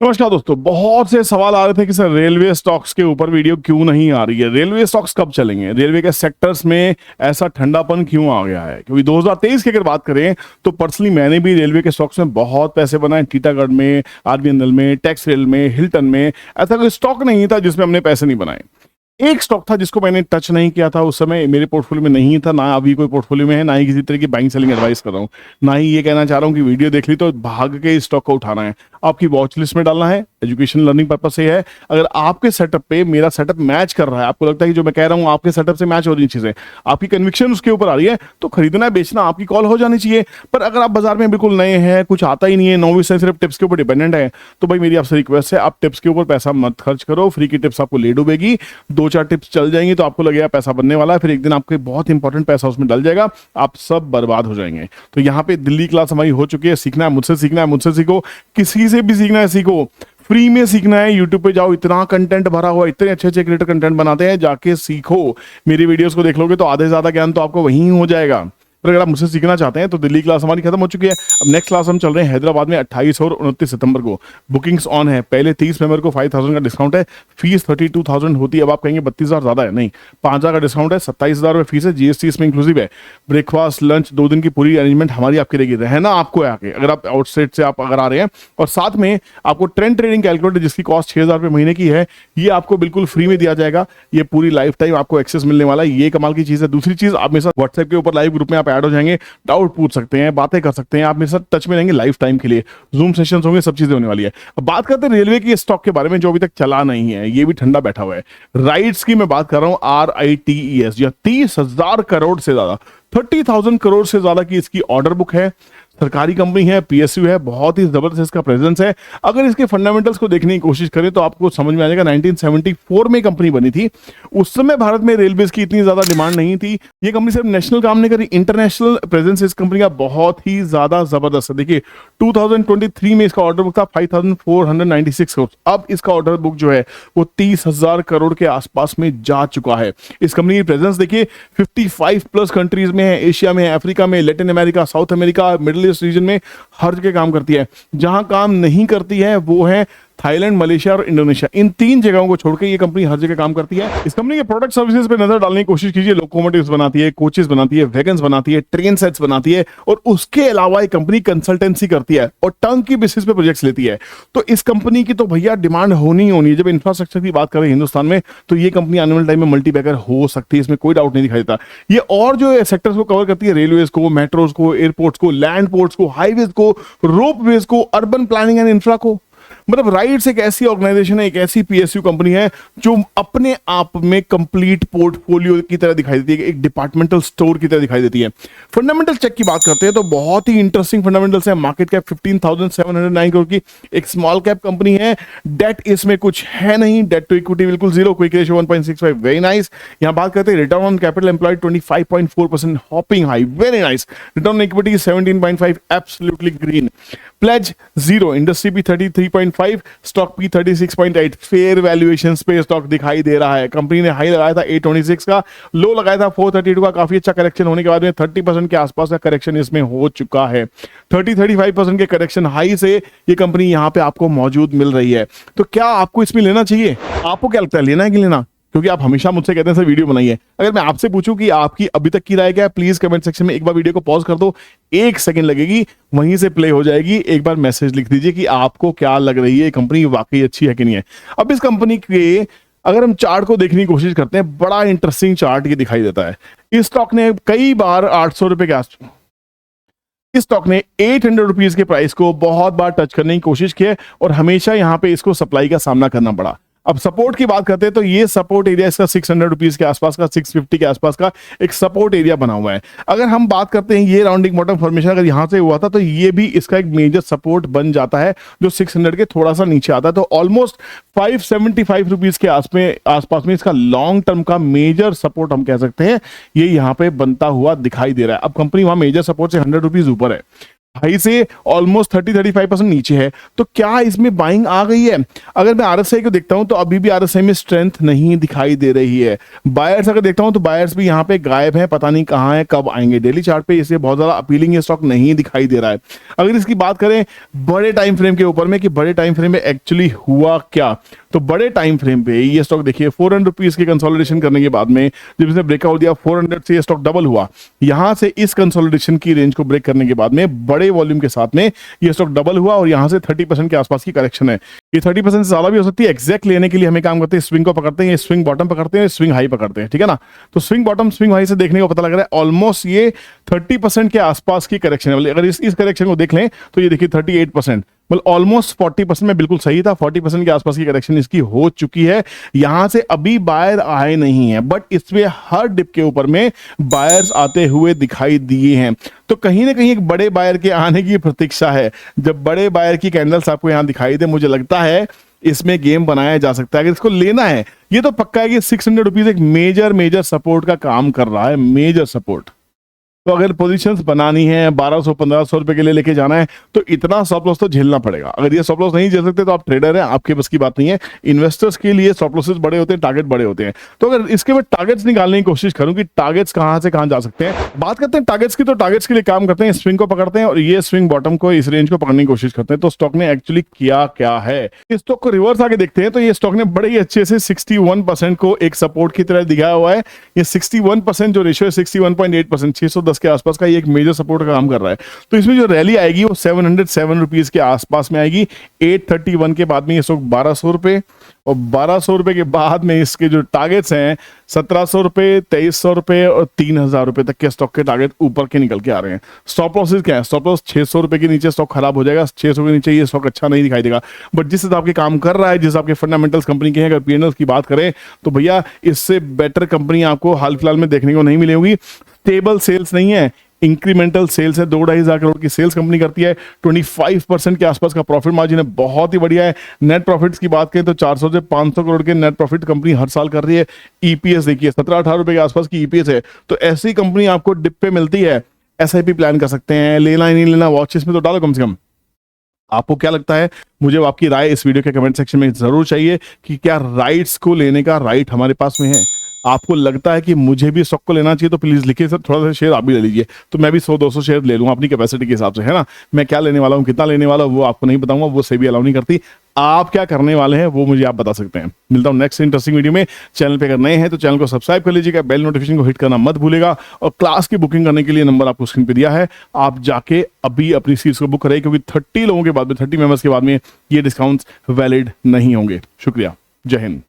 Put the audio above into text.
नमस्कार दोस्तों, बहुत से सवाल आ रहे थे कि सर रेलवे स्टॉक्स के ऊपर वीडियो क्यों नहीं आ रही है, रेलवे स्टॉक्स कब चलेंगे, रेलवे के सेक्टर्स में ऐसा ठंडापन क्यों आ गया है। क्योंकि 2023 की अगर बात करें तो पर्सनली मैंने भी रेलवे के स्टॉक्स में बहुत पैसे बनाए। टीटागढ़ में, आरबीएनएल में, टैक्स रेल में, हिल्टन में। ऐसा कोई स्टॉक नहीं था जिसमें हमने पैसे नहीं बनाए। एक स्टॉक था जिसको मैंने टच नहीं किया था, उस समय मेरे पोर्टफोलियो में नहीं था, ना अभी कोई पोर्टफोलियो में है, ना ही किसी तरह की बाइंग सेलिंग एडवाइस कर रहा हूँ, ना ही ये कहना चाह रहा हूँ कि वीडियो देख ली तो भाग के इस स्टॉक को उठाना है। आपकी वॉच लिस्ट में डालना है, एजुकेशन लर्निंग पर्पज से है। अगर आपके सेटअप पे मेरा सेटअप मैच कर रहा है, आपको लगता है कि जो मैं कह रहा हूँ आपके सेटअप से मैच हो रही चीजें, आपकी कन्विक्शन उसके ऊपर आ रही है, तो खरीदना बेचना आपकी कॉल हो जानी चाहिए। पर अगर आप बाजार में बिल्कुल नए हैं, कुछ आता ही नहीं है, नौवीं से सिर्फ टिप्स के ऊपर डिपेंडेंट है, तो भाई मेरी आपसे रिक्वेस्ट है, आप टिप्स के ऊपर पैसा मत खर्च करो। फ्री की टिप्स आपको ले डूबेगी, 2-4 टिप्स चल जाएंगी तो आपको लगेगा पैसा बनने वाला है, फिर एक दिन आपके बहुत इंपॉर्टेंट पैसा उसमें डल जाएगा, आप सब बर्बाद हो जाएंगे। तो यहाँ पे दिल्ली क्लास हमारी हो चुकी है। सीखना है मुझसे, सीखना है मुझसे सीखो, किसी से भी सीखना है सीखो, फ्री में सीखना है। यूट्यूब पे जाओ, इतना कंटेंट भरा हुआ, इतने अच्छे अच्छे क्रिएटर कंटेंट बनाते हैं, जाके सीखो। मेरी वीडियोस को देख लोगे तो आधे से ज्यादा ज्ञान तो आपको वहीं हो जाएगा। पर अगर आप मुझसे सीखना चाहते हैं तो दिल्ली क्लास हमारी खत्म हो चुकी है। अब नेक्स्ट क्लास हम चल रहे हैं हैदराबाद में 28 और 29 सितंबर को। बुकिंग्स ऑन है। पहले 30 मेंबर को 5000 का डिस्काउंट है, फीस 32,000 होती है। अब आप कहेंगे 32,000 ज्यादा है, नहीं, 5,000 का डिस्काउंट है, 27,000 रुपये फीस है, जीएसटी इसमें इंक्लूसिव है। ब्रेकफास्ट, लंच, 2 दिन की पूरी अरेंजमेंट हमारी आपकी रहेगी। रहना आपको आके, अगर आप आउटसाइड से आप अगर आ रहे हैं, और साथ में आपको ट्रेंड ट्रेडिंग कैलकुलेटर जिसकी कॉस्ट 6,000 रुपये महीने की है, ये आपको बिल्कुल फ्री में दिया जाएगा। ये पूरी लाइफ टाइम आपको एक्सेस मिलने वाला है, ये कमाल की चीज है। दूसरी चीज, आप मेरे साथ व्हाट्सएप के ऊपर लाइव ग्रुप में आप ऐड हो जाएंगे, डाउट पूछ सकते हैं, बातें कर सकते हैं, आप मेरे साथ टच में रहेंगे लाइफ टाइम के लिए। जूम सेशंस होंगे, सब चीजें होने वाली है। अब बात करते हैं रेलवे की स्टॉक के बारे में जो अभी तक चला नहीं है, ये भी ठंडा बैठा हुआ है। राइट्स की मैं बात कर रहा हूं, RITES, या 30,000 करोड़ से ज्यादा, 30,000 करोड़ से ज्यादा की इसकी ऑर्डर बुक है। सरकारी कंपनी है, PSU है, बहुत ही जबरदस्त इसका प्रेजेंस है। अगर इसके फंडामेंटल्स को देखने की कोशिश करें तो आपको समझ में आ जाएगा 1974 में कंपनी बनी थी। उस समय भारत में रेलवे की इतनी ज्यादा डिमांड नहीं थी। ये कंपनी सिर्फ नेशनल काम नहीं करी, इंटरनेशनल प्रेजेंस इस कंपनी का बहुत ही ज्यादा जबरदस्त है। देखिए 2023 में इसका ऑर्डर बुक था 5,496 करोड़। अब इसका ऑर्डर बुक जो है वो 30,000 करोड़ के आसपास में जा चुका है। इस कंपनी की प्रेजेंस देखिए 55 प्लस कंट्रीज में है, एशिया में, अफ्रीका में, Latin America, south America, middle east region में, हर जगह काम करती है। जहां काम नहीं करती है वो है थाईलैंड, मलेशिया और इंडोनेशिया। इन 3 जगहों को छोड़कर ये कंपनी हर जगह काम करती है। इस कंपनी के प्रोडक्ट सर्विसेज पे नजर डालने की कोशिश कीजिए। लोकोमोटिव्स बनाती है, कोचेस बनाती है, वैगन्स बनाती है, ट्रेन सेट्स बनाती है, और उसके अलावा ये कंपनी कंसल्टेंसी करती है और टर्न की बेसिस पे प्रोजेक्ट्स लेती है। तो इस कंपनी की तो भैया डिमांड होनी है। जब इंफ्रास्ट्रक्चर की बात करें हिंदुस्तान में, तो ये कंपनी आने वाले टाइम में मल्टीबैगर हो सकती है, इसमें कोई डाउट नहीं दिखाई देता। ये और जो सेक्टर्स को कवर करती है, रेलवेज को, मेट्रोज को, एयरपोर्ट्स को, लैंड पोर्ट्स को, हाईवेज को, रोपवेज को, अर्बन प्लानिंग एंड इंफ्रा को। मतलब राइट्स एक ऐसी ऑर्गेनाइजेशन है, एक ऐसी PSU कंपनी है जो अपने आप में कंप्लीट पोर्टफोलियो की तरह दिखाई देती है, एक डिपार्टमेंटल स्टोर की तरह दिखाई देती है। फंडामेंटल चेक की बात करते हैं तो बहुत ही इंटरेस्टिंग फंडामेंटल्स है। मार्केट कैप 15,709 करोड़ की एक स्मॉल कैप कंपनी है। डेट इसमें कुछ है नहीं, डेट टू इक्विटी बिल्कुल zero, quick ratio 1.65, very nice. यहां बात करते हैं return on capital employed 25.4%, whopping high, very nice. Return on equity 17.5, absolutely green. Pledge zero, industry भी 33.5, स्टॉक भी 36.8। फेयर वैल्यूएशन पे स्टॉक दिखाई दे रहा है। कंपनी ने हाई लगाया था 826 का, लो लगाया था 432 का। काफी अच्छा करेक्शन होने के बाद में 30% के आसपास का करेक्शन इसमें हो चुका है। 30-35% के करेक्शन हाई से ये कंपनी यहां पे आपको मौजूद मिल रही है। तो क्या आपको इसमें लेना चाहिए? आपको क्या लगता है, लेना है कि लेना? क्योंकि आप हमेशा मुझसे कहते हैं सर वीडियो बनाइए। अगर मैं आपसे पूछूं कि आपकी अभी तक की राय क्या है, प्लीज कमेंट सेक्शन में एक बार वीडियो को पॉज कर दो, 1 सेकंड लगेगी, वहीं से प्ले हो जाएगी। एक बार मैसेज लिख दीजिए कि आपको क्या लग रही है, कंपनी वाकई अच्छी है कि नहीं है। अब इस कंपनी के अगर हम चार्ट को देखने की कोशिश करते हैं, बड़ा इंटरेस्टिंग चार्ट ये दिखाई देता है। इस स्टॉक ने कई बार 800 रुपए के आसपास, इस स्टॉक ने 800 रुपीज के प्राइस को बहुत बार टच करने की कोशिश की है और हमेशा यहां पे इसको सप्लाई का सामना करना पड़ा। अब सपोर्ट की बात करते हैं तो ये सपोर्ट एरिया इसका 600 रुपीज के आसपास का, 650 के आसपास का एक सपोर्ट एरिया बना हुआ है। अगर हम बात करते हैं ये राउंडिंग बॉटम फॉर्मेशन अगर यहां से हुआ था तो ये भी इसका एक मेजर सपोर्ट बन जाता है जो 600 के थोड़ा सा नीचे आता है। तो ऑलमोस्ट 575 रुपीज के आसपास में इसका लॉन्ग टर्म का मेजर सपोर्ट हम कह सकते हैं, ये यहां पे बनता हुआ दिखाई दे रहा है। अब कंपनी वहां मेजर सपोर्ट से 100 रुपीज ऊपर है। हाई से ऑलमोस्ट 30-35% नीचे है। तो क्या इसमें बाइंग आ गई है? अगर मैं आरएसआई को देखता हूं तो अभी भी आरएसआई में स्ट्रेंथ नहीं दिखाई दे रही है। बायर्स अगर देखता हूं तो बायर्स भी यहां पे गायब है, पता नहीं कहां है, कब आएंगे। डेली चार्ट पे इसे बहुत ज्यादा अपीलिंग स्टॉक नहीं दिखाई दे रहा है। अगर इसकी बात करें बड़े टाइम फ्रेम के ऊपर में कि बड़े टाइम फ्रेम में एक्चुअली हुआ क्या, तो बड़े टाइम फ्रेम पे ये स्टॉक देखिए 400 रुपीज की कंसोलिडेशन करने के बाद में जब इसने ब्रेकआउट दिया 400 से ये स्टॉक डबल हुआ। यहां से इस कंसोलिडेशन की रेंज को ब्रेक करने के बाद में बड़े वॉल्यूम के साथ में ये स्टॉक डबल हुआ और यहां से 30% के आसपास की करेक्शन है। ये 30% से ज्यादा भी हो सकती है। एग्जैक्ट लेने के लिए हमें काम करते हैं, स्विंग को पकड़ते हैं, स्विंग बॉटम पकड़ते हैं, स्विंग हाई पकड़ते हैं, ठीक है ना। तो स्विंग बॉटम स्विंग हाई से देखने को पता लग रहा है ऑलमोस्ट ये 30% के आसपास की करेक्शन है। अगर इस करेक्शन को देख लें तो ये देखिए 38%, मतलब ऑलमोस्ट 40% में बिल्कुल सही था। 40% के आसपास की करेक्शन इसकी हो चुकी है। यहां से अभी बायर आए नहीं है, बट इसमें हर डिप के ऊपर में बायर्स आते हुए दिखाई दिए हैं। तो कहीं ना कहीं एक बड़े बायर के आने की प्रतीक्षा है। जब बड़े बायर की कैंडल्स आपको यहां दिखाई दे, मुझे लगता है इसमें गेम बनाया जा सकता है। अगर इसको लेना है, ये तो पक्का है कि 600 रुपीज एक मेजर सपोर्ट का काम कर रहा है, मेजर सपोर्ट। तो अगर पोजीशंस बनानी है 1200-1500 रुपए के लिए लेके जाना है तो इतना स्टॉप लॉस तो झेलना पड़ेगा। अगर ये स्टॉप लॉस नहीं झेल सकते तो आप ट्रेडर हैं, आपके बस की बात नहीं है। इन्वेस्टर्स के लिए स्टॉप लॉसेस बड़े होते हैं, टारगेट बड़े होते हैं। तो अगर इसके मैं टारगेट्स निकालने की कोशिश करूं कि टारगेट्स कहां से कहां जा सकते हैं, बात करते हैं टारगेट्स की। तो टारगेट्स के लिए काम करते हैं, स्विंग को पकड़ते हैं और ये स्विंग बॉटम को, इस रेंज को पकड़ने की कोशिश करते हैं। तो स्टॉक ने एक्चुअली किया क्या है, इस स्टॉक को रिवर्स आके देखते हैं। तो ये स्टॉक ने बड़े ही अच्छे से 61% को एक सपोर्ट की तरह दिखाया हुआ है। ये 61% जो रेशियो है 61.8%, 610 के आसपास का, ये एक मेजर सपोर्ट का काम कर रहा है। तो इसमें जो रैली आएगी वो 707 रुपीज के आसपास में आएगी। 831 के बाद में ये स्टॉक 1200 रुपए, और 1200 रुपए के बाद में इसके जो टारगेट्स हैं 1700 रुपए, 2300 रुपए और 3000 रुपए तक के स्टॉक के टारगेट ऊपर के निकल के आ रहे हैं। स्टॉप लॉसेस क्या है? स्टॉप लॉस 600 रुपए के नीचे स्टॉक खराब हो जाएगा, 600 के नीचे ये स्टॉक अच्छा नहीं दिखाई देगा। बट जिस हिसाब के काम कर रहा है, जिस हिसाब के फंडामेंटल्स कंपनी के हैं, अगर पीएनएल की बात करें तो भैया इससे बेटर कंपनी आपको हाल फिलहाल में देखने को नहीं मिलेगी। स्टेबल सेल्स नहीं है, इंक्रीमेंटल सेल्स है। 2-2.5 हजार करोड़ की सेल्स कंपनी करती है। 25% के आसपास का प्रॉफिट मार्जिन है, बहुत ही बढ़िया है। नेट प्रॉफिट्स की बात करें तो 400 से 500 करोड़ के नेट प्रॉफिट कंपनी हर साल कर रही है। ईपीएस देखिए 17-18 रुपए के आसपास की ईपीएस है। तो ऐसी कंपनी आपको डिप पे मिलती है, एसआईपी प्लान कर सकते हैं। लेना ही नहीं लेना वॉचेस में तो डालो कम से कम। आपको क्या लगता है? मुझे आपकी राय इस वीडियो के कमेंट सेक्शन में जरूर चाहिए कि क्या राइट्स को लेने का राइट हमारे पास में है। आपको लगता है कि मुझे भी स्टॉक को लेना चाहिए तो प्लीज लिखिए सर, थोड़ा सा शेयर आप भी ले लीजिए, तो मैं भी 100-200 शेयर ले लूंगा अपनी कैपेसिटी के हिसाब से, है ना। मैं क्या लेने वाला हूँ, कितना लेने वाला हूँ वो आपको नहीं बताऊंगा, वो सेबी अलाउ नहीं करती। आप क्या करने वाले हैं वो मुझे आप बता सकते हैं। मिलता हूं नेक्स्ट इंटरेस्टिंग वीडियो में। चैनल पे अगर नए हैं तो चैनल को सब्सक्राइब कर लीजिएगा, बेल नोटिफिकेशन को हिट करना मत भूलेगा। और क्लास की बुकिंग करने के लिए नंबर आपको स्क्रीन पे दिया है, आप जाके अभी अपनी सीट्स को बुक करें, क्योंकि 30 लोगों के बाद में, 30 मेंबर्स के बाद में ये डिस्काउंट्स वैलिड नहीं होंगे। शुक्रिया, जय हिंद।